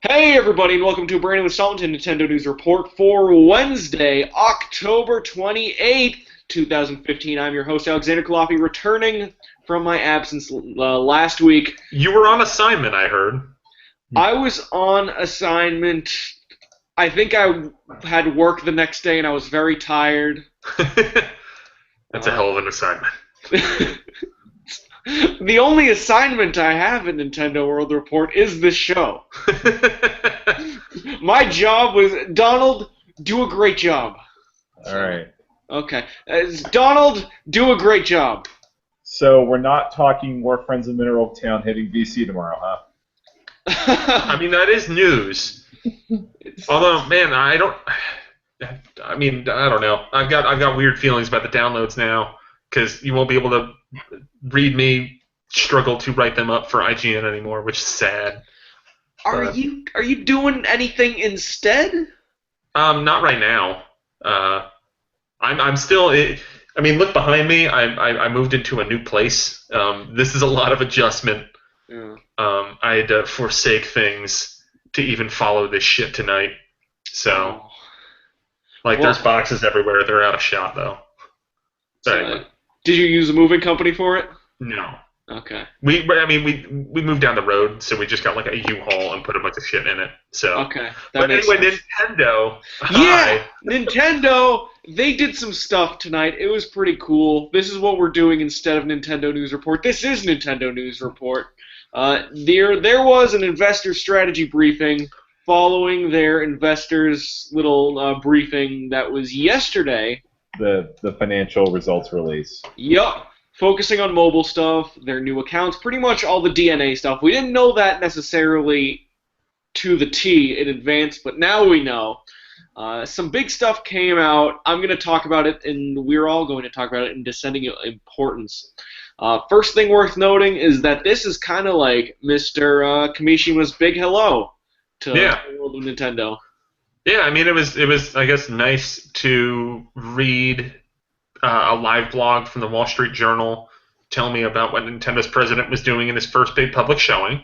Hey everybody, and welcome to a brand new installment of Nintendo News Report for Wednesday, October 28th, 2015. I'm your host, Alexander Kalafi, returning from my absence last week. You were on assignment, I heard. I was on assignment. I think I had work the next day and I was very tired. That's a Uh, hell of an assignment. the only assignment I have in Nintendo World Report is this show. My job was, Donald, do a great job. All right. Okay. Donald, do a great job. So we're not talking more Friends of Mineral Town hitting DC tomorrow, huh? I mean, that is news. Although, man, I don't. I mean, I don't know. I've got weird feelings about the downloads now because you won't be able to read me struggle to write them up for IGN anymore, which is sad. Are you doing anything instead? Not right now. I'm still. I mean, look behind me. I moved into a new place. This is a lot of adjustment. Yeah. I had to forsake things to even follow this shit tonight. So, there's boxes everywhere. They're out of shot, though. So anyway. Did you use a moving company for it? No. Okay. We moved down the road, so we just got like a U-Haul and put a bunch of shit in it. So. Okay. But anyway, sense. Nintendo. Yeah, Nintendo. They did some stuff tonight. It was pretty cool. This is what we're doing instead of Nintendo News Report. This is Nintendo News Report. There was an investor strategy briefing following their investors' little briefing that was yesterday. The financial results release. Yup. Focusing on mobile stuff, their new accounts, pretty much all the DNA stuff. We didn't know that necessarily to the T in advance, but now we know. Some big stuff came out. I'm going to talk about it, and we're all going to talk about it in descending importance. First thing worth noting is that this is kind of like Mr. Kamishima's big hello to the world of Nintendo. Yeah, I mean, it was I guess, nice to read a live blog from the Wall Street Journal telling me about what Nintendo's president was doing in his first big public showing.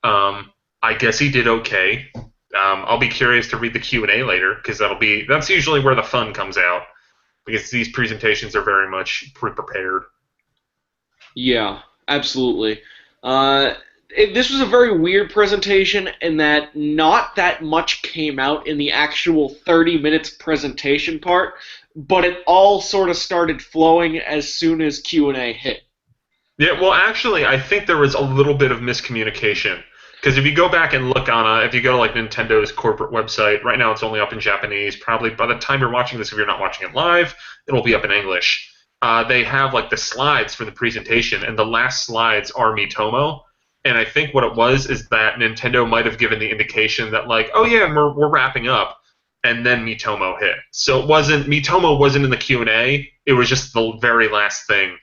I guess he did okay. I'll be curious to read the Q&A later because that's usually where the fun comes out because these presentations are very much pre-prepared. Yeah, absolutely. This was a very weird presentation in that not that much came out in the actual 30 minutes presentation part, but it all sort of started flowing as soon as Q&A hit. Yeah, well, actually, I think there was a little bit of miscommunication. Because if you go back and look if you go to like Nintendo's corporate website, right now it's only up in Japanese. Probably by the time you're watching this, if you're not watching it live, it'll be up in English. They have like the slides for the presentation, and the last slides are Miitomo. And I think what it was is that Nintendo might have given the indication that like, oh yeah, we're wrapping up, and then Miitomo hit. So Miitomo wasn't in the Q&A. It was just the very last thing.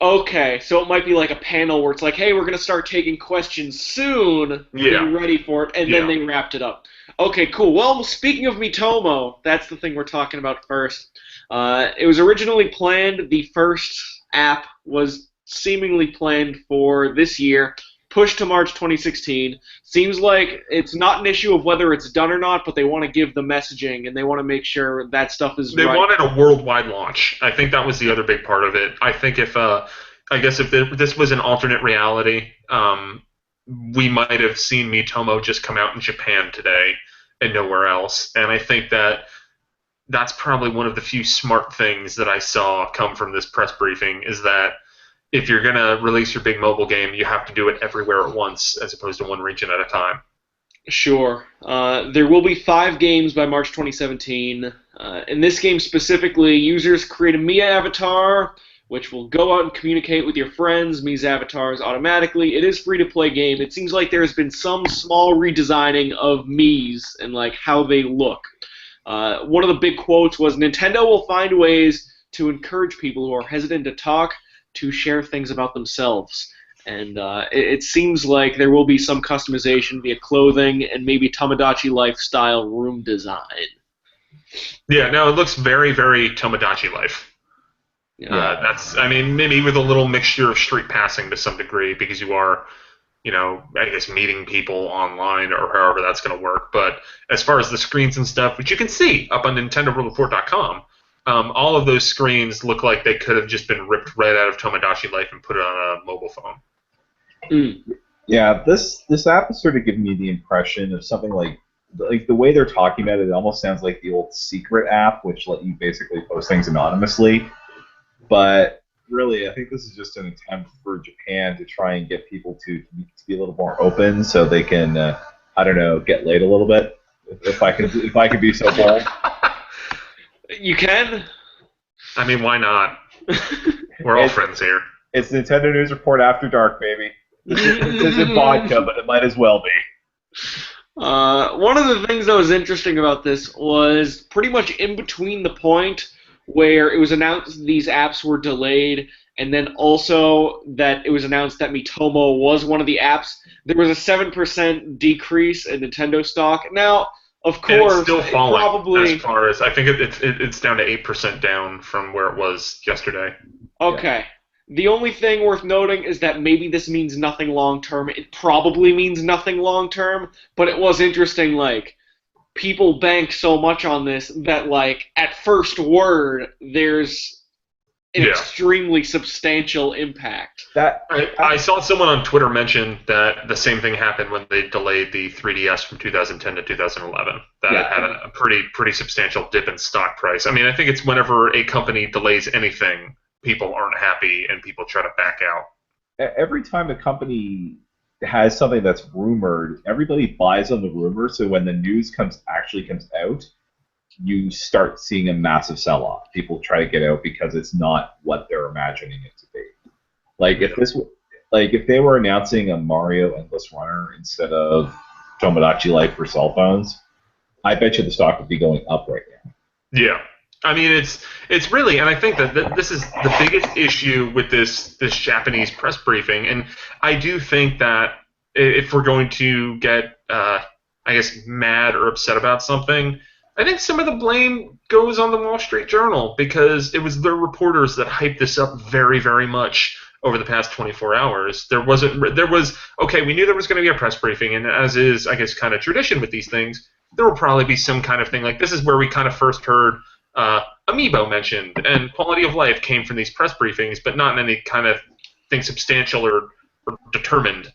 Okay, so it might be like a panel where it's like, hey, we're going to start taking questions soon. Yeah. Be ready for it, and then they wrapped it up. Okay, cool. Well, speaking of Miitomo, that's the thing we're talking about first. It was originally planned, the first app was seemingly planned for this year, pushed to March 2016. Seems like it's not an issue of whether it's done or not, but they want to give the messaging, and they want to make sure that stuff is They right. wanted a worldwide launch. I think that was the other big part of it. I think if this was an alternate reality, we might have seen Miitomo just come out in Japan today and nowhere else. And I think that's probably one of the few smart things that I saw come from this press briefing is that if you're going to release your big mobile game, you have to do it everywhere at once as opposed to one region at a time. Sure. There will be 5 games by March 2017. In this game specifically, users create a Mii avatar, which will go out and communicate with your friends, Mii's avatars automatically. It is free-to-play game. It seems like there has been some small redesigning of Mii's and like how they look. One of the big quotes was, Nintendo will find ways to encourage people who are hesitant to talk to share things about themselves. And it seems like there will be some customization via clothing and maybe Tomodachi Life-style room design. Yeah, no, it looks very, very Tomodachi Life. Yeah. Maybe with a little mixture of street passing to some degree because you are I guess meeting people online or however that's going to work. But as far as the screens and stuff, which you can see up on NintendoWorldReport.com, all of those screens look like they could have just been ripped right out of Tomodachi Life and put it on a mobile phone. Mm. Yeah, this app is sort of giving me the impression of something like the way they're talking about it. It almost sounds like the old Secret app, which let you basically post things anonymously. But really, I think this is just an attempt for Japan to try and get people to be a little more open, so they can, I don't know, get laid a little bit. If I could be so bold. You can. I mean, why not? We're all friends here. It's Nintendo News Report After Dark, baby. This isn't vodka, but it might as well be. One of the things that was interesting about this was pretty much in between the point where it was announced these apps were delayed, and then also that it was announced that Miitomo was one of the apps, there was a 7% decrease in Nintendo stock. Now, of course, and it's still falling. Probably, as far as I think it's down to 8% down from where it was yesterday. Okay. The only thing worth noting is that maybe this means nothing long term. It probably means nothing long term, but it was interesting, like, people bank so much on this that, like, at first word, there's an extremely substantial impact. I saw someone on Twitter mention that the same thing happened when they delayed the 3DS from 2010 to 2011. That it had a pretty substantial dip in stock price. I mean, I think it's whenever a company delays anything, people aren't happy and people try to back out. Every time a company has something that's rumored, everybody buys on the rumor, so when the news comes out, you start seeing a massive sell-off. People try to get out because it's not what they're imagining it to be. Like if they were announcing a Mario Endless Runner instead of Tomodachi Life for cell phones, I bet you the stock would be going up right now. Yeah. I mean, it's really, and I think that this is the biggest issue with this Japanese press briefing, and I do think that if we're going to get, I guess, mad or upset about something, I think some of the blame goes on the Wall Street Journal because it was their reporters that hyped this up very, very much over the past 24 hours. There was, okay, we knew there was going to be a press briefing, and as is, I guess, kind of tradition with these things, there will probably be some kind of thing like this is where we kind of first heard Amiibo mentioned, and quality of life came from these press briefings, but not in any kind of thing substantial or determined.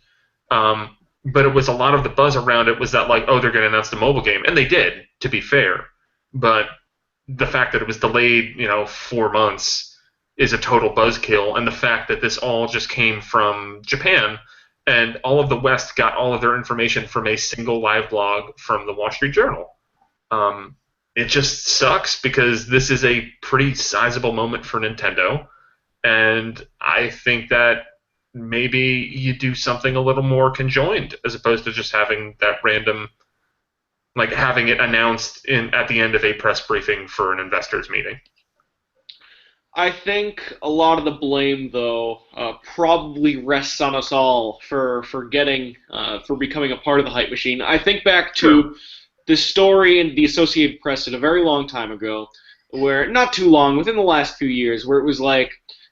But it was a lot of the buzz around it was that, like, oh, they're going to announce the mobile game, and they did, to be fair. But the fact that it was delayed, 4 months is a total buzzkill, and the fact that this all just came from Japan, and all of the West got all of their information from a single live blog from the Wall Street Journal. It just sucks because this is a pretty sizable moment for Nintendo, and I think that maybe you do something a little more conjoined as opposed to just having that random, like having it announced at the end of a press briefing for an investors meeting. I think a lot of the blame, though, probably rests on us all for becoming a part of the hype machine. I think back to the story in the Associated Press a very long time ago, where, not too long, within the last few years, where it was like,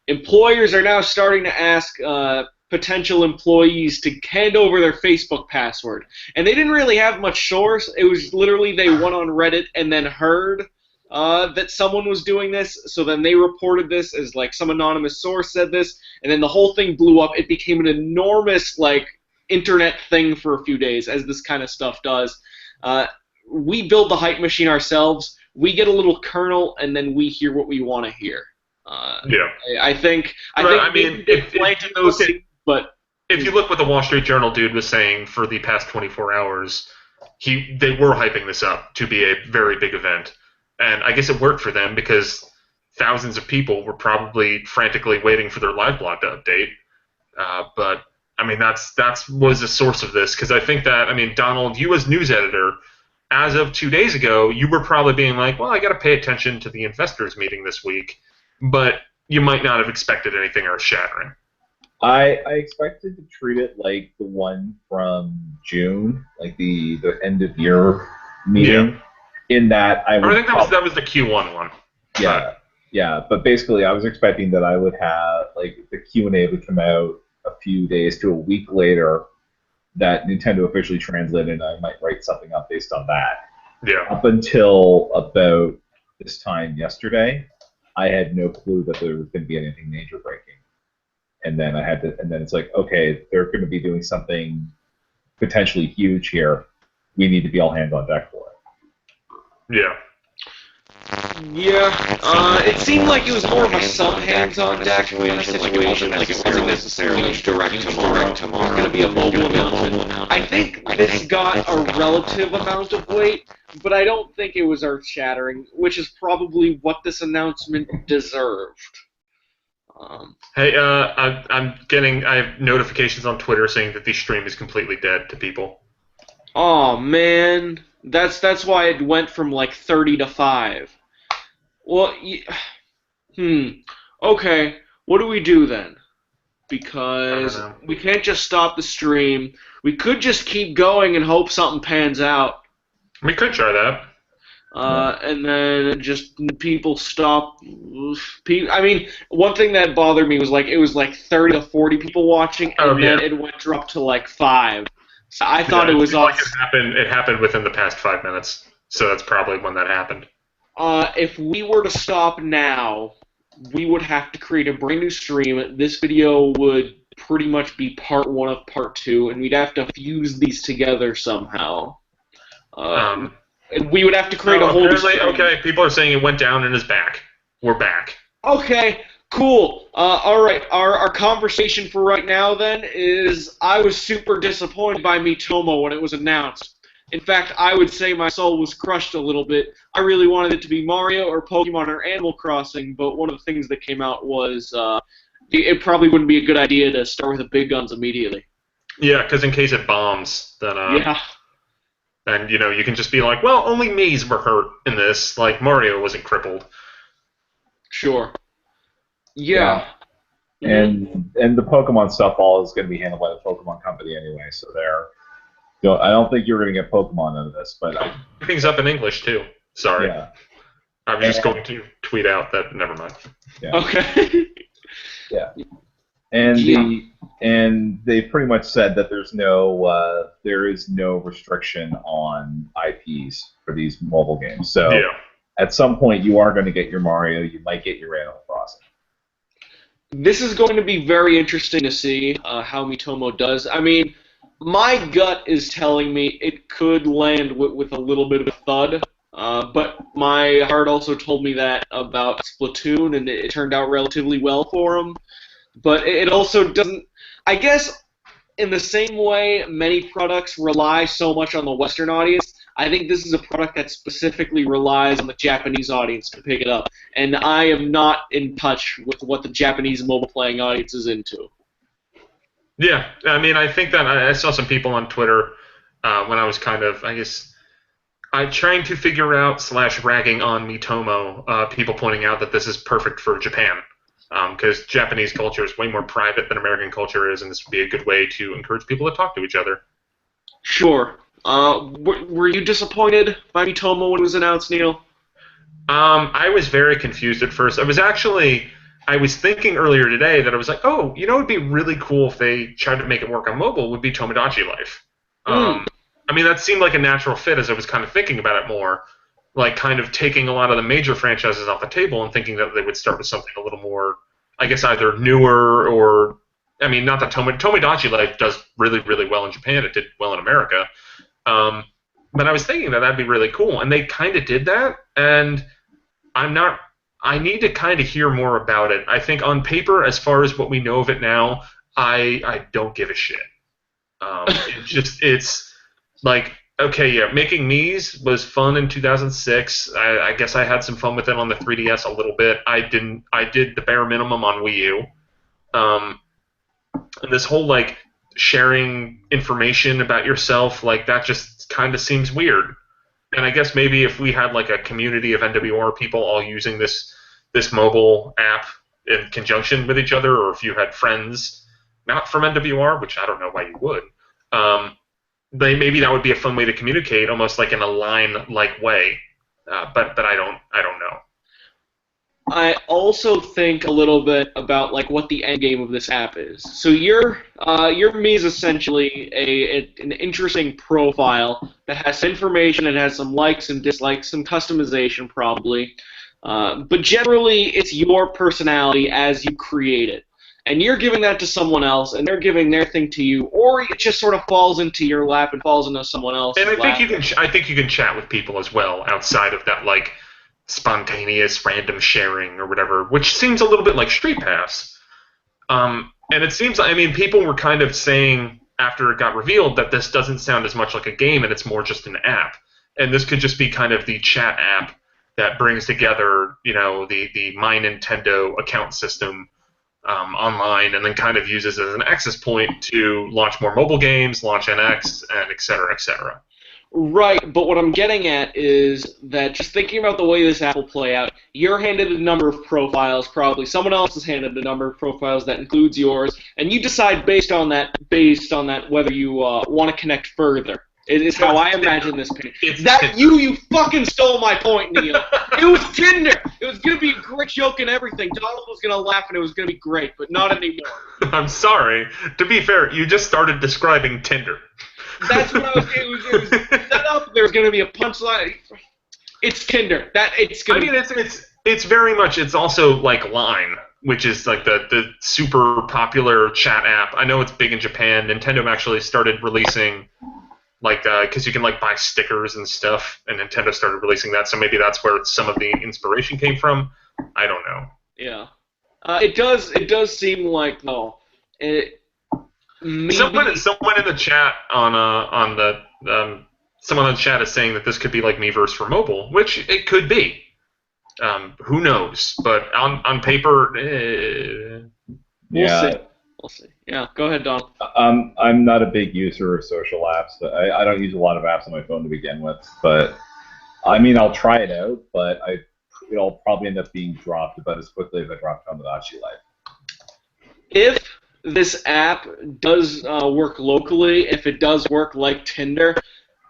employers are now starting to ask potential employees to hand over their Facebook password. And they didn't really have much source. It was literally they went on Reddit and then heard that someone was doing this, so then they reported this as, like, some anonymous source said this, and then the whole thing blew up. It became an enormous, like, internet thing for a few days, as this kind of stuff does. We build the hype machine ourselves. We get a little kernel, and then we hear what we want to hear. I think if planted those seeds, but if you look what the Wall Street Journal dude was saying for the past 24 hours, they were hyping this up to be a very big event, and I guess it worked for them because thousands of people were probably frantically waiting for their live blog to update. But I mean, that was a source of this because I think that, I mean, Donald, you as news editor, as of 2 days ago, you were probably being like, well, I got to pay attention to the investors meeting this week. But you might not have expected anything earth-shattering. I expected to treat it like the one from June, like the end of year meeting. Yeah. In that I think that was the Q1 one. Yeah. But basically, I was expecting that I would have, like, the Q&A would come out a few days to a week later, that Nintendo officially translated, and I might write something up based on that. Yeah. Up until about this time yesterday, I had no clue that there was going to be anything major breaking. And then and then it's like, okay, they're going to be doing something potentially huge here. We need to be all hands on deck for it. Yeah. Yeah, it seemed like it was more of a some hands-on deck kind of situation. Like it wasn't necessarily direct tomorrow. It's going to be a mobile announcement. I think this got a relative amount of weight, but I don't think it was earth-shattering, which is probably what this announcement deserved. Hey, I have notifications on Twitter saying that the stream is completely dead to people. Oh man, that's why it went from like 30 to 5. Well, okay, what do we do then? Because I don't know. we can't just stop the stream. We could just keep going and hope something pans out. We could try that. And then just people stop. I mean, one thing that bothered me was like it was like 30 to 40 people watching, and then it went up to like 5. So I thought it was like it happened within the past 5 minutes, so that's probably when that happened. If we were to stop now, we would have to create a brand new stream. This video would pretty much be part 1 of part 2, and we'd have to fuse these together somehow. And we would have to create a whole new stream. Okay, people are saying it went down and is back. We're back. Okay, cool. All right, our conversation for right now then is I was super disappointed by Miitomo when it was announced. In fact, I would say my soul was crushed a little bit. I really wanted it to be Mario or Pokemon or Animal Crossing, but one of the things that came out was it probably wouldn't be a good idea to start with the big guns immediately. Yeah, because in case it bombs, then and you can just be like, well, only Mii's were hurt in this. Like Mario wasn't crippled. Sure. Yeah. And the Pokemon stuff all is going to be handled by the Pokemon company anyway, so I don't think you're going to get Pokemon out of this, but Everything's up in English too. Sorry. Yeah. I was just going to tweet out that. Never mind. Yeah. Okay. Yeah. And they pretty much said that there is no restriction on IPs for these mobile games. So at some point you are going to get your Mario, you might get your Animal Crossing. This is going to be very interesting to see how Miitomo does. I mean, my gut is telling me it could land with a little bit of a thud, but my heart also told me that about Splatoon, and it turned out relatively well for him. But it also doesn't... I guess in the same way many products rely so much on the Western audience, I think this is a product that specifically relies on the Japanese audience to pick it up. And I am not in touch with what the Japanese mobile-playing audience is into. Yeah, I mean, I think that I saw some people on Twitter when I was kind of, I guess, trying to figure out / ragging on Miitomo, people pointing out that this is perfect for Japan. Because Japanese culture is way more private than American culture is, and this would be a good way to encourage people to talk to each other. Sure. Were you disappointed by Miitomo when it was announced, Neil? I was very confused at first. I was thinking earlier today that I was like, oh, it would be really cool if they tried to make it work on mobile, would be Tomodachi Life. I mean, that seemed like a natural fit as I was kind of thinking about it more, like kind of taking a lot of the major franchises off the table and thinking that they would start with something a little more, I guess, either newer or, I mean, not that Tomodachi Life does really, really well in Japan. It did well in America. But I was thinking that that'd be really cool, and they kind of did that, and I need to kind of hear more about it. I think on paper, as far as what we know of it now, I don't give a shit. It's like, okay, yeah, making Mii's was fun in 2006. I guess I had some fun with it on the 3DS a little bit. I did the bare minimum on Wii U. And this whole, like, sharing information about yourself, like, that just kind of seems weird. And I guess maybe if we had, like, a community of NWR people all using this mobile app in conjunction with each other, or if you had friends not from NWR, which I don't know why you would, maybe that would be a fun way to communicate, almost like in a line-like way. But I don't know. I also think a little bit about like what the end game of this app is. So your me is essentially an interesting profile that has information, it has some likes and dislikes, some customization probably, but generally it's your personality as you create it, and you're giving that to someone else, and they're giving their thing to you, or it just sort of falls into your lap and falls into someone else's And I think lap. I think you can chat with people as well outside of that like spontaneous random sharing or whatever, which seems a little bit like Street Pass. And it seems, I mean, people were kind of saying after it got revealed that this doesn't sound as much like a game and it's more just an app. And this could just be kind of the chat app that brings together, the My Nintendo account system online, and then kind of uses as an access point to launch more mobile games, launch NX, and et cetera, et cetera. Right, but what I'm getting at is that just thinking about the way this app will play out, you're handed a number of profiles, probably someone else is handed a number of profiles that includes yours, and you decide based on that whether you want to connect further. It is how I imagine this page. You fucking stole my point, Neil. It was Tinder. It was gonna be a great joke and everything. Donald was gonna laugh and it was gonna be great, but not anymore. I'm sorry. To be fair, you just started describing Tinder. That's what I was saying. It was set up. There's going to be a punchline. It's Tinder. It's very much. It's also like Line, which is like the super popular chat app. I know it's big in Japan. Nintendo actually started releasing because you can like buy stickers and stuff, and Nintendo started releasing that. So maybe that's where some of the inspiration came from. I don't know. Yeah, it does seem like maybe... Someone in the chat someone in the chat is saying that this could be like Miiverse for mobile, which it could be. Who knows? But on paper, We'll see. Yeah, go ahead, Don. I'm not a big user of social apps. I don't use a lot of apps on my phone to begin with. But I mean, I'll try it out. But it'll probably end up being dropped about as quickly as I dropped Tomodachi Life. If this app does work locally, if it does work like Tinder,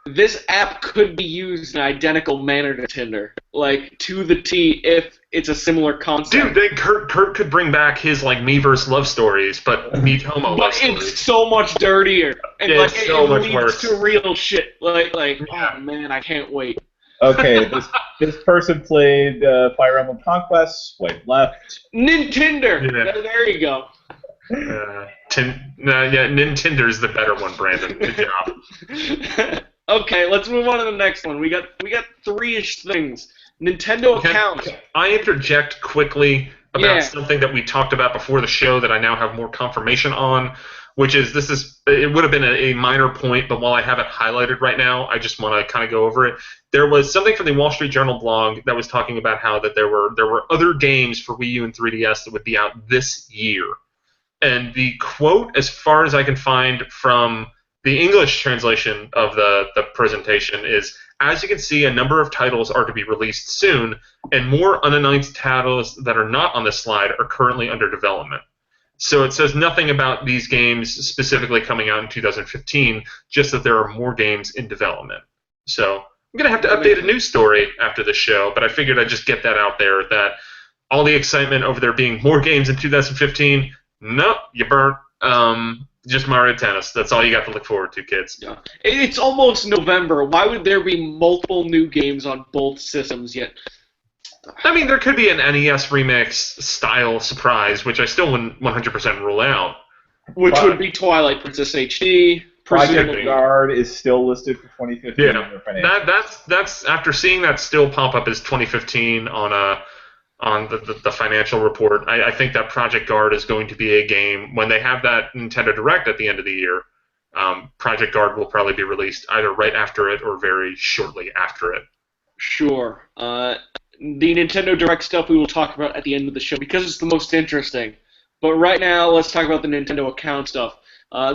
this app could be used in an identical manner to Tinder, like to the T, if it's a similar concept. Dude, Kurt could bring back his like Miiverse love stories, but Miitomo love stories. But it's so much dirtier, and it's so much leads worse to real shit. Yeah. Oh man, I can't wait. Okay, this person played Fire Emblem Conquest. Swipe left. Nintendo. Yeah. There you go. Nintender's the better one, Brandon. Good job. Okay, let's move on to the next one. We got three-ish things. Nintendo account. I interject quickly about something that we talked about before the show that I now have more confirmation on, which is it would have been a minor point, but while I have it highlighted right now, I just want to kind of go over it. There was something from the Wall Street Journal blog that was talking about how that there were other games for Wii U and 3DS that would be out this year. And the quote, as far as I can find from the English translation of the presentation, is, as you can see, a number of titles are to be released soon, and more unannounced titles that are not on this slide are currently under development. So it says nothing about these games specifically coming out in 2015, just that there are more games in development. So I'm going to have to update a news story after the show, but I figured I'd just get that out there, that all the excitement over there being more games in 2015, nope, you burnt. Just Mario Tennis. That's all you got to look forward to, kids. Yeah. It's almost November. Why would there be multiple new games on both systems yet? I mean, there could be an NES remix style surprise, which I still wouldn't 100% rule out. Which would be Twilight Princess HD. Project Guard is still listed for 2015. Yeah, that's after seeing that still pop up as 2015 on the financial report. I think that Project Guard is going to be a game, when they have that Nintendo Direct at the end of the year, Project Guard will probably be released either right after it or very shortly after it. Sure. The Nintendo Direct stuff we will talk about at the end of the show because it's the most interesting. But right now, let's talk about the Nintendo account stuff.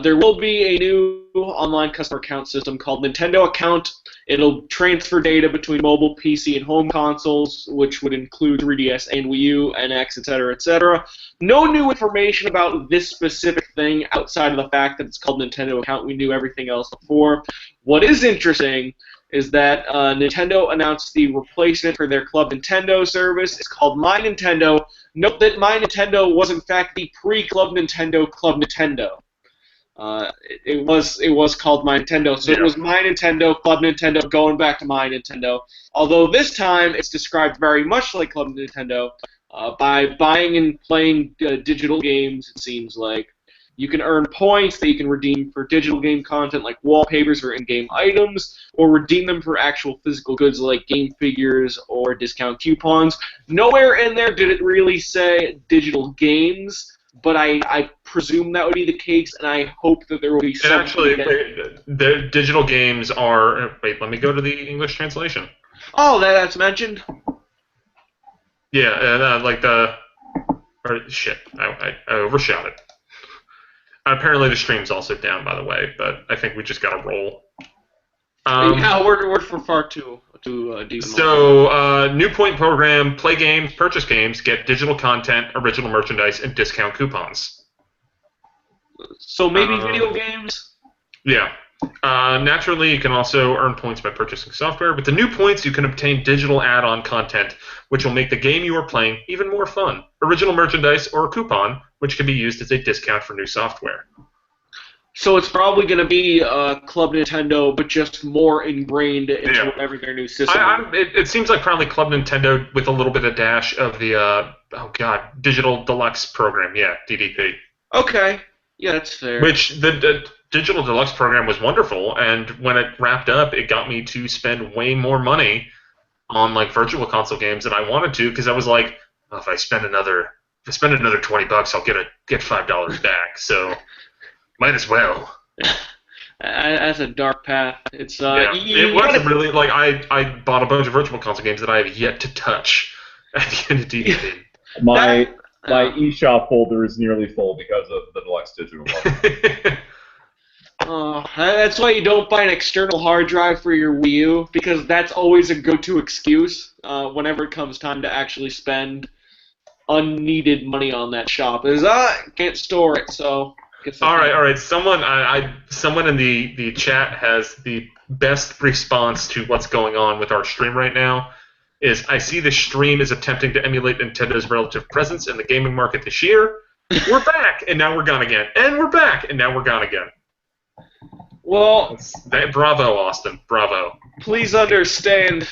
There will be a new online customer account system called Nintendo Account. It'll transfer data between mobile, PC, and home consoles, which would include 3DS and Wii U, NX, etc., etc. No new information about this specific thing outside of the fact that it's called Nintendo Account. We knew everything else before. What is interesting is that Nintendo announced the replacement for their Club Nintendo service. It's called My Nintendo. Note that My Nintendo was in fact the pre-Club Nintendo Club Nintendo. It was called My Nintendo, so it was My Nintendo, Club Nintendo, going back to My Nintendo. Although this time it's described very much like Club Nintendo by buying and playing digital games. It seems like you can earn points that you can redeem for digital game content like wallpapers or in-game items, or redeem them for actual physical goods like game figures or discount coupons. Nowhere in there did it really say digital games. But I presume that would be the case, and I hope that there will be And something. actually, the digital games are. Wait, let me go to the English translation. Oh, that's mentioned. Yeah, like the. Or shit, I overshot it. Apparently, the stream's also down, by the way, but I think we just got to roll. Yeah, we're for far too deep. So, new point program: play games, purchase games, get digital content, original merchandise, and discount coupons. So maybe video games. Yeah. Naturally, you can also earn points by purchasing software. With the new points, you can obtain digital add-on content, which will make the game you are playing even more fun. Original merchandise or a coupon, which can be used as a discount for new software. So it's probably going to be Club Nintendo, but just more ingrained into whatever their new system is. It seems like probably Club Nintendo with a little bit of dash of the, Digital Deluxe program. Yeah, DDP. Okay. Yeah, that's fair. Which the Digital Deluxe program was wonderful, and when it wrapped up, it got me to spend way more money on like virtual console games than I wanted to, because I was like, oh, if I spend another $20, I'll get $5 back. So might as well. That's a dark path. It's it wasn't really like I bought a bunch of virtual console games that I have yet to touch at the end of DDP. My eShop folder is nearly full because of the Deluxe Digital one. That's why you don't buy an external hard drive for your Wii U, because that's always a go-to excuse whenever it comes time to actually spend unneeded money on that shop. Can't store it, so... All right. Someone in the chat has the best response to what's going on with our stream right now. I see the stream is attempting to emulate Nintendo's relative presence in the gaming market this year. We're back, and now we're gone again. And we're back, and now we're gone again. Well, bravo, Austin. Bravo. Please understand.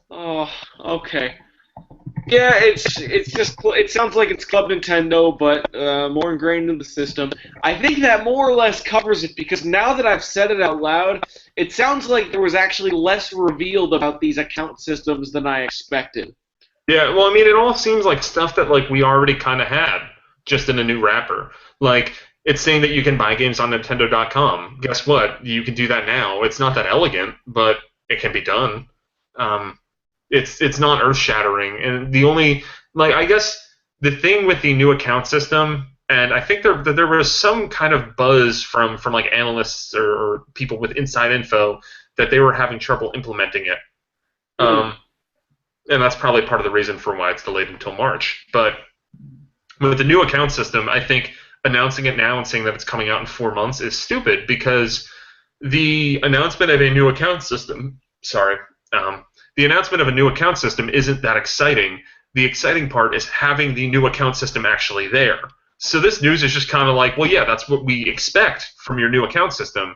Oh, okay. Yeah, it sounds like it's Club Nintendo, but more ingrained in the system. I think that more or less covers it, because now that I've said it out loud, it sounds like there was actually less revealed about these account systems than I expected. Yeah, well, I mean, it all seems like stuff that like we already kind of had, just in a new wrapper. Like, it's saying that you can buy games on Nintendo.com. Guess what? You can do that now. It's not that elegant, but it can be done. It's not earth-shattering, and the only I guess the thing with the new account system, and I think there was some kind of buzz from like analysts or people with inside info that they were having trouble implementing it, and that's probably part of the reason for why it's delayed until March. But with the new account system, I think announcing it now and saying that it's coming out in 4 months is stupid, because the announcement of a new account system, the announcement of a new account system isn't that exciting. The exciting part is having the new account system actually there. So this news is just kind of like, well, yeah, that's what we expect from your new account system.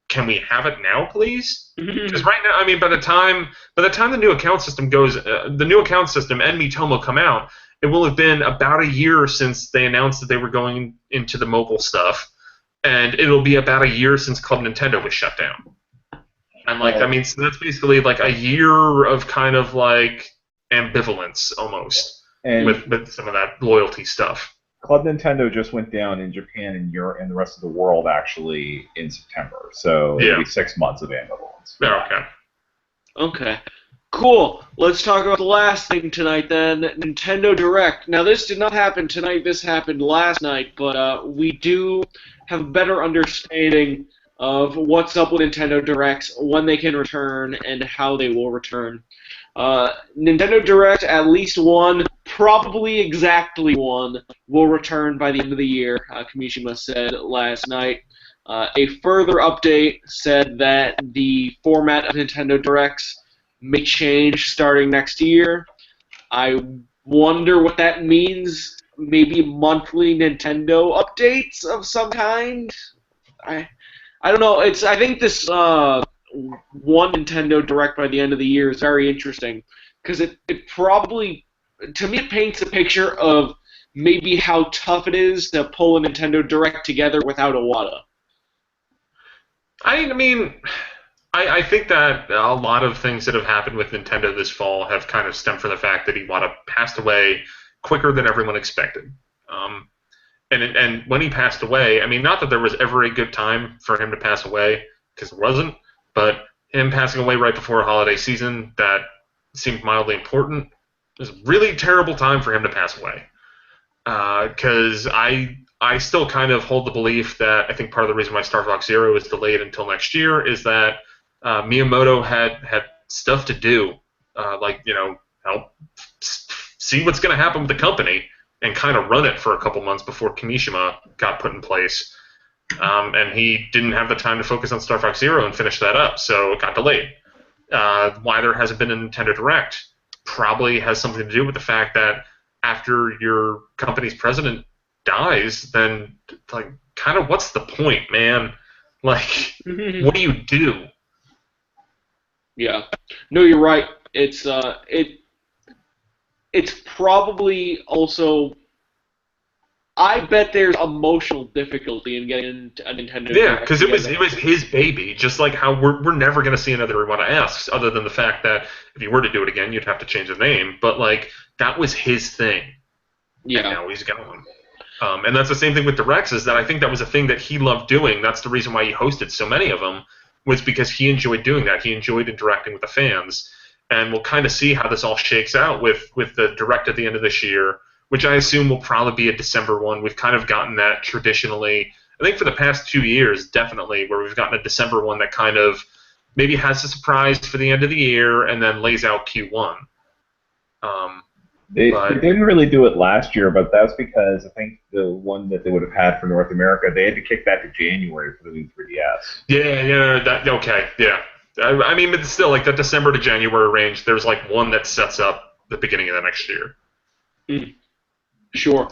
Can we have it now, please? Because right now, I mean, by the time the new account system the new account system and Miitomo come out, it will have been about a year since they announced that they were going into the mobile stuff, and it'll be about a year since Club Nintendo was shut down. And so that's basically like a year of kind of like ambivalence almost with some of that loyalty stuff. Club Nintendo just went down in Japan and Europe and the rest of the world actually in September, so it'll be 6 months of ambivalence. Yeah, okay. Cool. Let's talk about the last thing tonight then, Nintendo Direct. Now this did not happen tonight, this happened last night, but we do have a better understanding of what's up with Nintendo Directs, when they can return, and how they will return. Nintendo Direct, at least one, probably exactly one, will return by the end of the year, Kamishima said last night. A further update said that the format of Nintendo Directs may change starting next year. I wonder what that means. Maybe monthly Nintendo updates of some kind. I I don't know. I think this one Nintendo Direct by the end of the year is very interesting because it probably, to me, it paints a picture of maybe how tough it is to pull a Nintendo Direct together without Iwata. I mean, I think that a lot of things that have happened with Nintendo this fall have kind of stemmed from the fact that Iwata passed away quicker than everyone expected. Um, and when he passed away, I mean, not that there was ever a good time for him to pass away, because it wasn't, but him passing away right before a holiday season that seemed mildly important, it was a really terrible time for him to pass away. Because I still kind of hold the belief that I think part of the reason why Star Fox Zero is delayed until next year is that Miyamoto had stuff to do, like help see what's going to happen with the company and kind of run it for a couple months before Kimishima got put in place. And he didn't have the time to focus on Star Fox Zero and finish that up, so it got delayed. Why there hasn't been a Nintendo Direct probably has something to do with the fact that after your company's president dies, then like kind of what's the point, man? Like, what do you do? Yeah. No, you're right. It's probably also. I bet there's emotional difficulty in getting a Nintendo Yeah, Direct because together. it was his baby. Just like how we're never going to see another Iwata asks, other than the fact that if you were to do it again, you'd have to change the name. But like that was his thing, and Yeah. now he's gone. And that's the same thing with Directs, is that I think that was a thing that he loved doing. That's the reason why he hosted so many of them, was because he enjoyed doing that. He enjoyed interacting with the fans. And we'll kind of see how this all shakes out with the Direct at the end of this year, which I assume will probably be a December one. We've kind of gotten that traditionally, I think for the past 2 years, definitely, where we've gotten a December one that kind of maybe has a surprise for the end of the year and then lays out Q1. They didn't really do it last year, but that's because I think the one that they would have had for North America, they had to kick that to January for the new 3DS. Yeah, okay, yeah. I mean, but still, like that December to January range, there's like one that sets up the beginning of the next year. Sure.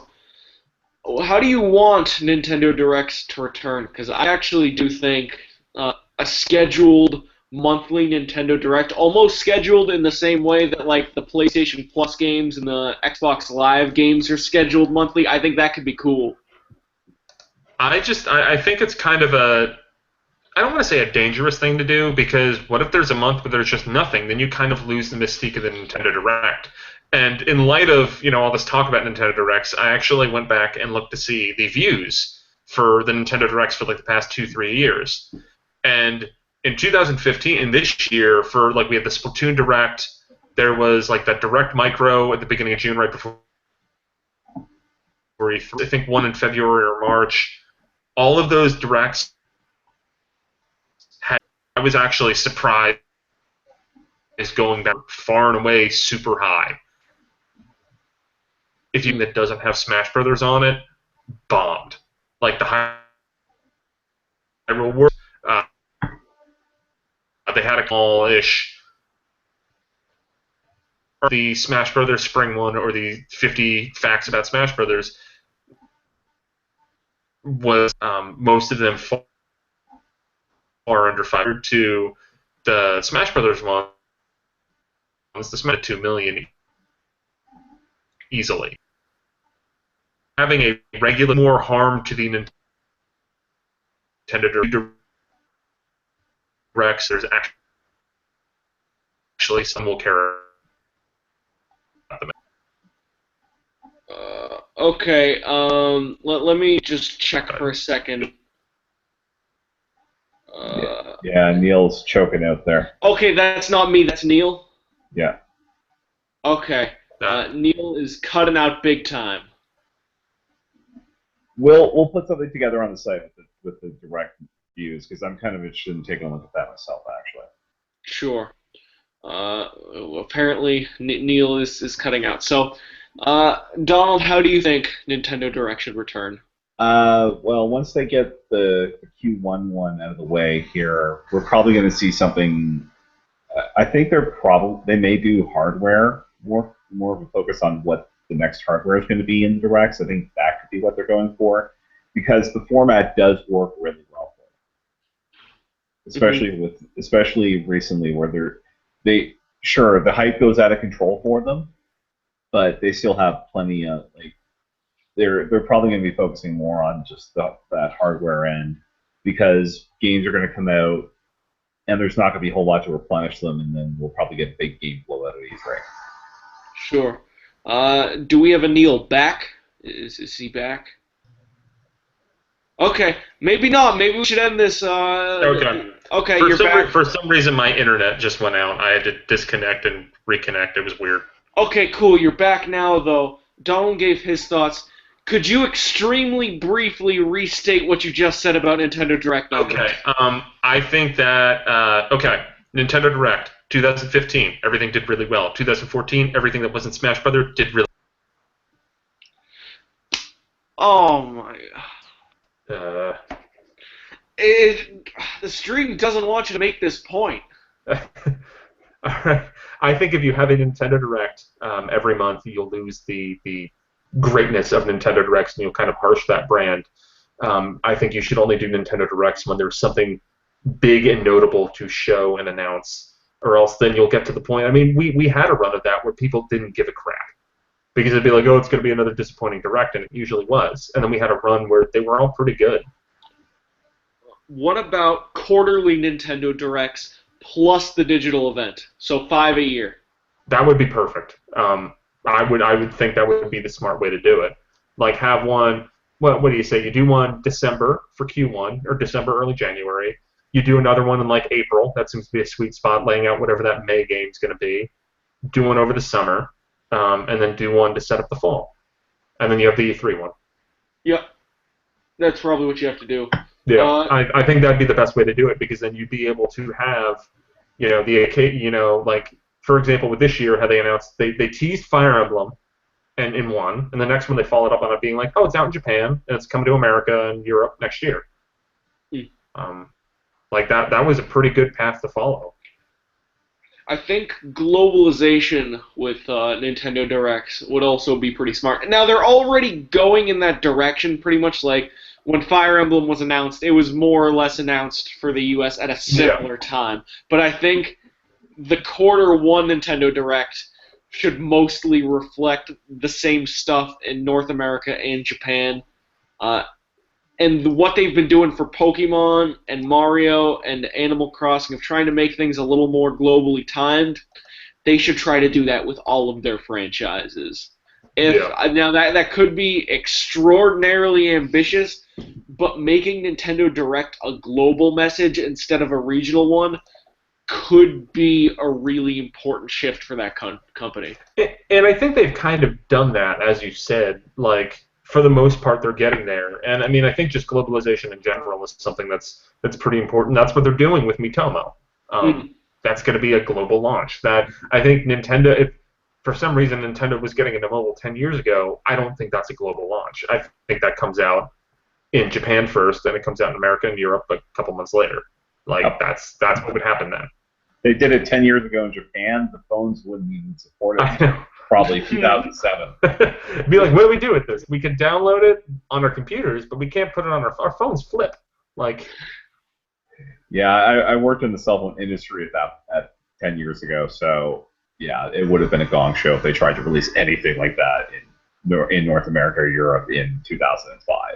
How do you want Nintendo Directs to return? Because I actually do think a scheduled monthly Nintendo Direct, almost scheduled in the same way that like the PlayStation Plus games and the Xbox Live games are scheduled monthly, I think that could be cool. I think it's kind of I don't want to say a dangerous thing to do, because what if there's a month where there's just nothing? Then you kind of lose the mystique of the Nintendo Direct. And in light of all this talk about Nintendo Directs, I actually went back and looked to see the views for the Nintendo Directs for like the past 2-3 years. And in 2015, in this year, for like we had the Splatoon Direct, there was like that Direct Micro at the beginning of June, right before E3, I think one in February or March. All of those Directs I was actually surprised is going back far and away super high. If you that doesn't have Smash Brothers on it, bombed. Like the Hyrule Warriors, they had a small-ish the Smash Brothers Spring one, or the 50 facts about Smash Brothers, was most of them far under 500 to the Smash Brothers one. The Smash 2 million easily. Having a regular more harm to the Nintendo Directs, there's actually some will care about them. Okay, let me just check for a second. Yeah, Neil's choking out there. Okay, that's not me, that's Neil? Yeah. Okay, Neil is cutting out big time. We'll put something together on the site with the direct views, because I'm kind of interested in taking a look at that myself, actually. Sure. Apparently, Neil is cutting out. So, Donald, how do you think Nintendo Direct should return? Well, once they get the Q1 one out of the way here, we're probably going to see something. I think they may do hardware more of a focus on what the next hardware is going to be in the directs. I think that could be what they're going for because the format does work really well for them, Hmm. especially recently where they sure the hype goes out of control for them, but they still have plenty of like they're probably going to be focusing more on just that hardware end because games are going to come out and there's not going to be a whole lot to replenish them, and then we'll probably get big game flow out of these, right? Sure. Do we have a Neil back? Is he back? Okay, maybe not. Maybe we should end this. Okay. Okay, you're back. For some reason, my internet just went out. I had to disconnect and reconnect. It was weird. Okay, cool. You're back now, though. Donald gave his thoughts. Could you extremely briefly restate what you just said about Nintendo Direct numbers? Okay. I think that okay. Nintendo Direct 2015, everything did really well. 2014, everything that wasn't Smash Brothers did really. Oh my! Uh, It, the stream doesn't want you to make this point. all right. I think if you have a Nintendo Direct every month, you'll lose the greatness of Nintendo Directs, and you'll kind of harsh that brand. I think you should only do Nintendo Directs when there's something big and notable to show and announce, or else then you'll get to the point. I mean, we had a run of that where people didn't give a crap because it'd be like, oh, it's going to be another disappointing Direct, and it usually was. And then we had a run where they were all pretty good. What about quarterly Nintendo Directs plus the digital event? So 5 a year. That would be perfect. I would think that would be the smart way to do it. Like have one. What do you say? You do one December for Q1 or December early January. You do another one in like April. That seems to be a sweet spot, laying out whatever that May game's going to be. Do one over the summer, and then do one to set up the fall, and then you have the E3 one. Yep, that's probably what you have to do. Yeah, Uh, I think that'd be the best way to do it because then you'd be able to have, like for example with this year how they announced they teased Fire Emblem and in one, and the next one they followed up on it being like, oh, it's out in Japan and it's coming to America and Europe next year. hmm. Um, like that was a pretty good path to follow. I think globalization with Nintendo Directs would also be pretty smart. Now they're already going in that direction, pretty much like when Fire Emblem was announced, it was more or less announced for the U.S. at a Yeah, similar time. But I think the quarter one Nintendo Direct should mostly reflect the same stuff in North America and Japan. Uh, and what they've been doing for Pokemon and Mario and Animal Crossing of trying to make things a little more globally timed, they should try to do that with all of their franchises. If yeah. now that could be extraordinarily ambitious, but making Nintendo Direct a global message instead of a regional one could be a really important shift for that company. And I think they've kind of done that, as you said. Like for the most part, they're getting there. And I mean, I think just globalization in general is something that's pretty important. That's what they're doing with Miitomo. Mm. That's going to be a global launch. That I think Nintendo, if for some reason Nintendo was getting into mobile 10 years ago, I don't think that's a global launch. I think that comes out in Japan first, then it comes out in America and Europe a couple months later. Like Yep. that's what would happen then. They did it 10 years ago in Japan. The phones wouldn't even support it I know. until probably 2007. Be like, what do we do with this? We can download it on our computers, but we can't put it on our phones. Flip. Like, Yeah, I worked in the cell phone industry at 10 years ago, so yeah, it would have been a gong show if they tried to release anything like that in North America or Europe in 2005.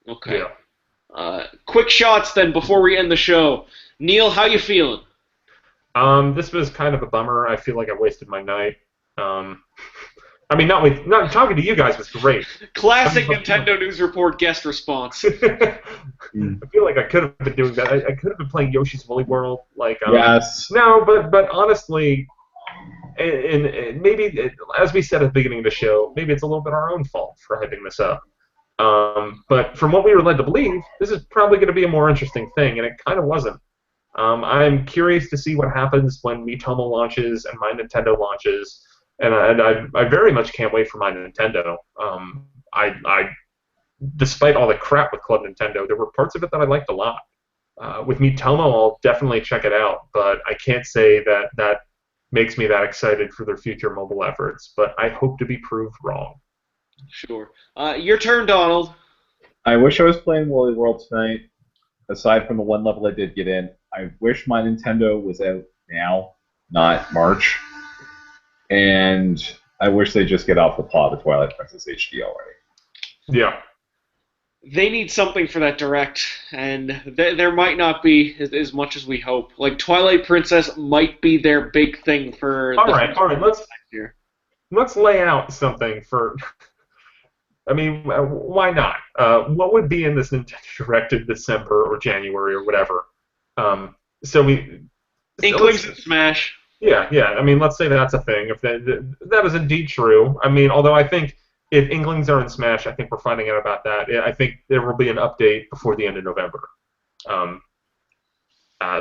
Okay. yeah. Quick shots then before we end the show. Neil, how you feeling? This was kind of a bummer. I feel like I wasted my night. Um, I mean, not talking to you guys was great. Classic Nintendo News Report guest response. I feel like I could have been doing that. I could have been playing Yoshi's Woolly World. Like, Yes. no, but honestly, and maybe as we said at the beginning of the show, maybe it's a little bit our own fault for hyping this up. But from what we were led to believe, this is probably going to be a more interesting thing, and it kind of wasn't. I'm curious to see what happens when Miitomo launches and My Nintendo launches, and I very much can't wait for My Nintendo. I despite all the crap with Club Nintendo, there were parts of it that I liked a lot. With Miitomo, I'll definitely check it out, but I can't say that that makes me that excited for their future mobile efforts. But I hope to be proved wrong. Sure. Your turn, Donald. I wish I was playing Woolly World tonight. Aside from the one level I did get in, I wish my Nintendo was out now, not March. And I wish they just get off the pot of Twilight Princess HD already. Yeah. They need something for that direct, and there might not be as much as we hope. Like Twilight Princess might be their big thing for. All right. Next year. Let's lay out something for. I mean, why not? What would be in this Nintendo Direct in December or January or whatever? So we. Inklings and Smash. Yeah, yeah. I mean, let's say that's a thing. If that is indeed true. I mean, although I think if Inklings are in Smash, I think we're finding out about that. I think there will be an update before the end of November.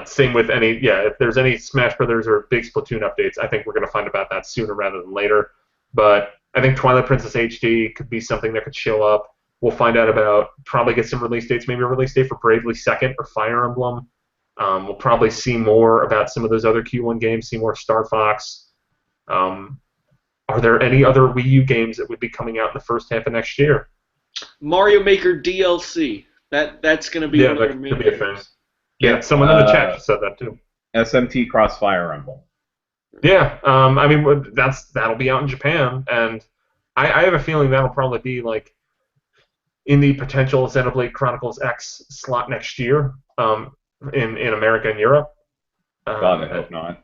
Same with any, if there's any Smash Brothers or big Splatoon updates, I think we're going to find about that sooner rather than later. But I think Twilight Princess HD could be something that could show up. We'll find out about, probably get some release dates, maybe a release date for Bravely Second or Fire Emblem. We'll probably see more about some of those other Q1 games, see more Star Fox. Are there any other Wii U games that would be coming out in the first half of next year? Mario Maker DLC. That's going to be that could be a thing. Yeah, someone in the chat just said that too. SMT Cross Fire Emblem. Yeah, I mean that'll be out in Japan, and I have a feeling that'll probably be like in the potential Xenoblade Chronicles X slot next year, in America and Europe. God, I hope not.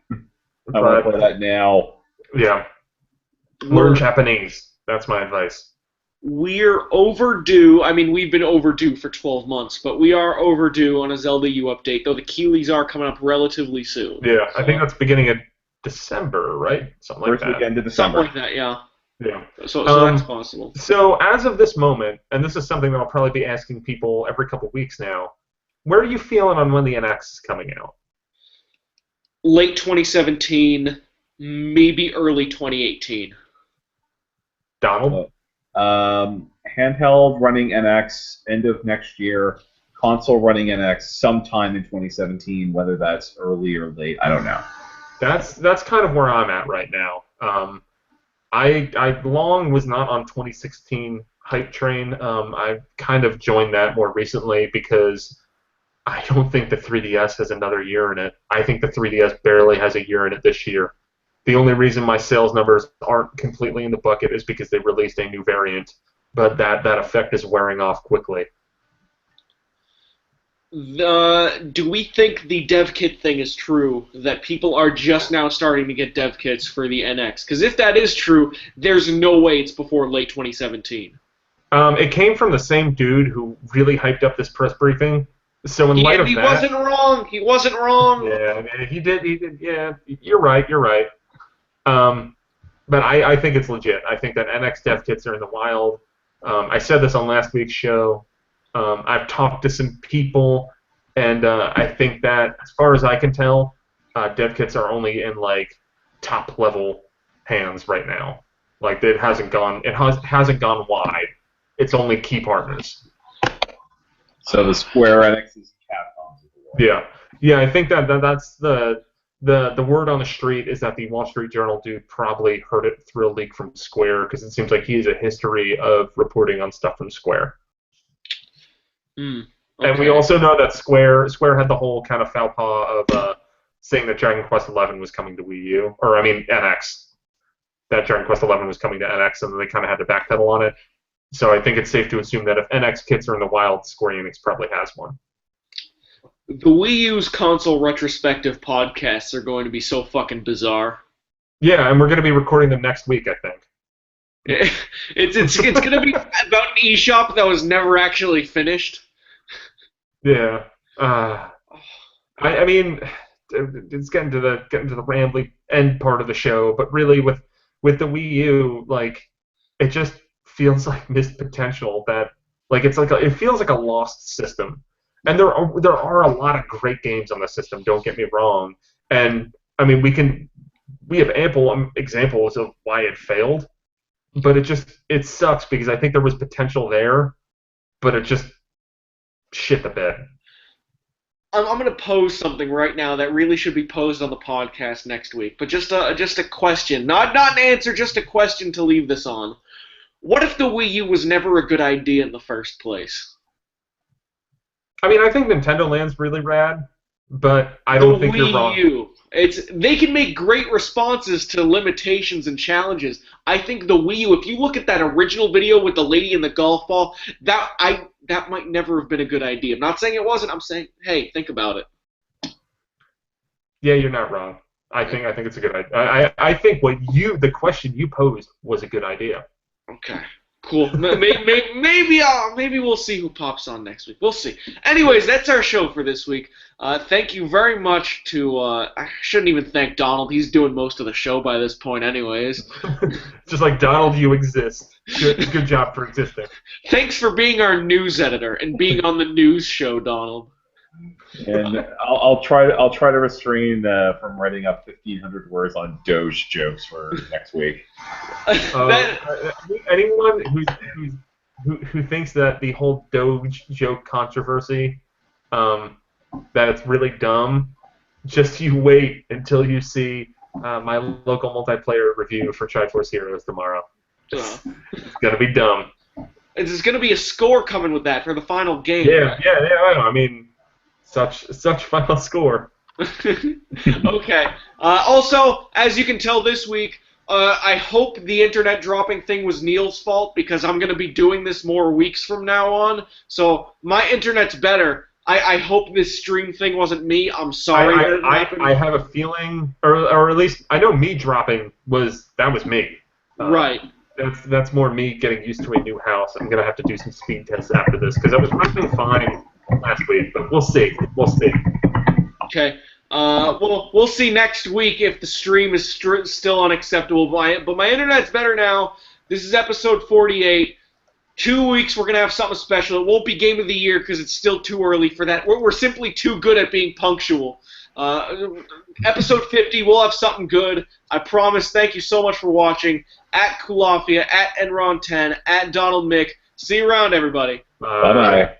I want to play that now. Yeah, learn Japanese. That's my advice. We're overdue. I mean, we've been overdue for 12 months, but we are overdue on a Zelda U update, though the Keeleys are coming up relatively soon. Yeah, so I think that's beginning of December, right? Something like that. First weekend of December. Something like that, yeah. Yeah. So that's possible. So as of this moment, and this is something that I'll probably be asking people every couple weeks now, where are you feeling on when the NX is coming out? Late 2017, maybe early 2018. Donald? Handheld running NX end of next year. Console running NX sometime in 2017. Whether that's early or late, I don't know. That's kind of where I'm at right now. I long was not on 2016 hype train. I kind of joined that more recently because I don't think the 3DS has another year in it. I think the 3DS barely has a year in it this year. The only reason my sales numbers aren't completely in the bucket is because they released a new variant, but that effect is wearing off quickly. Do we think the dev kit thing is true, that people are just now starting to get dev kits for the NX? Because if that is true, there's no way it's before late 2017. It came from the same dude who really hyped up this press briefing. So in light of that, wasn't wrong. He wasn't wrong. Yeah, he did. Yeah, you're right. But I think it's legit. I think that NX dev kits are in the wild. I said this on last week's show. I've talked to some people, and I think that, as far as I can tell, dev kits are only in like top level hands right now. Like it hasn't gone gone wide. It's only key partners. So the Square NX is Capcom. Yeah. I think that's the word on the street is that the Wall Street Journal dude probably heard it through a leak from Square, because it seems like he has a history of reporting on stuff from Square. Okay. And we also know that Square had the whole kind of faux pas of saying that Dragon Quest XI was coming to Wii U, or I mean NX. That Dragon Quest XI was coming to NX, and then they kind of had to backpedal on it. So I think it's safe to assume that if NX kits are in the wild, Square Enix probably has one. The Wii U's console retrospective podcasts are going to be so fucking bizarre. Yeah, and we're going to be recording them next week, I think. It's going to be about an eShop that was never actually finished. Yeah. I mean, it's getting to the rambly end part of the show, but really with the Wii U, like, it just feels like missed potential. That it feels like a lost system. And there are a lot of great games on the system, don't get me wrong. And I mean, we have ample examples of why it failed, but it sucks because I think there was potential there, but it just shit the bed. I'm going to pose something right now that really should be posed on the podcast next week, but just a question, not an answer, just a question to leave this on. What if the Wii U was never a good idea in the first place? I mean, I think Nintendo Land's really rad, but I The don't think you're Wii wrong. U. They can make great responses to limitations and challenges. I think the Wii U, if you look at that original video with the lady in the golf ball, that might never have been a good idea. I'm not saying it wasn't. I'm saying, hey, think about it. Yeah, you're not wrong. I think it's a good idea. I think the question you posed was a good idea. Okay. Cool. Maybe we'll see who pops on next week. We'll see. Anyways, that's our show for this week. Thank you very much to. I shouldn't even thank Donald. He's doing most of the show by this point, anyways. Just like Donald, you exist. Good job for existing. Thanks for being our news editor and being on the news show, Donald. And I'll try to refrain from writing up 1,500 words on Doge jokes for next week. Anyone who thinks that the whole Doge joke controversy, that it's really dumb, just you wait until you see my local multiplayer review for Triforce Heroes tomorrow. It's gonna be dumb. There's gonna be a score coming with that for the final game. Yeah, right? yeah, I know. I mean, such final score. Okay. Also, as you can tell this week, I hope the internet dropping thing was Neil's fault because I'm going to be doing this more weeks from now on. So my internet's better. I hope this stream thing wasn't me. I'm sorry that it happened. I have a feeling, or at least I know me dropping was me. Right. That's more me getting used to a new house. I'm gonna have to do some speed tests after this because I was running fine last week, but we'll see. Okay. We'll see next week if the stream is still unacceptable. But my internet's better now. This is episode 48. 2 weeks we're gonna have something special. It won't be game of the year because it's still too early for that. We're simply too good at being punctual. Episode 50, we'll have something good. I promise. Thank you so much for watching. At Kulafia, at Enron10, at Donald Mick. See you around, everybody. Bye-bye.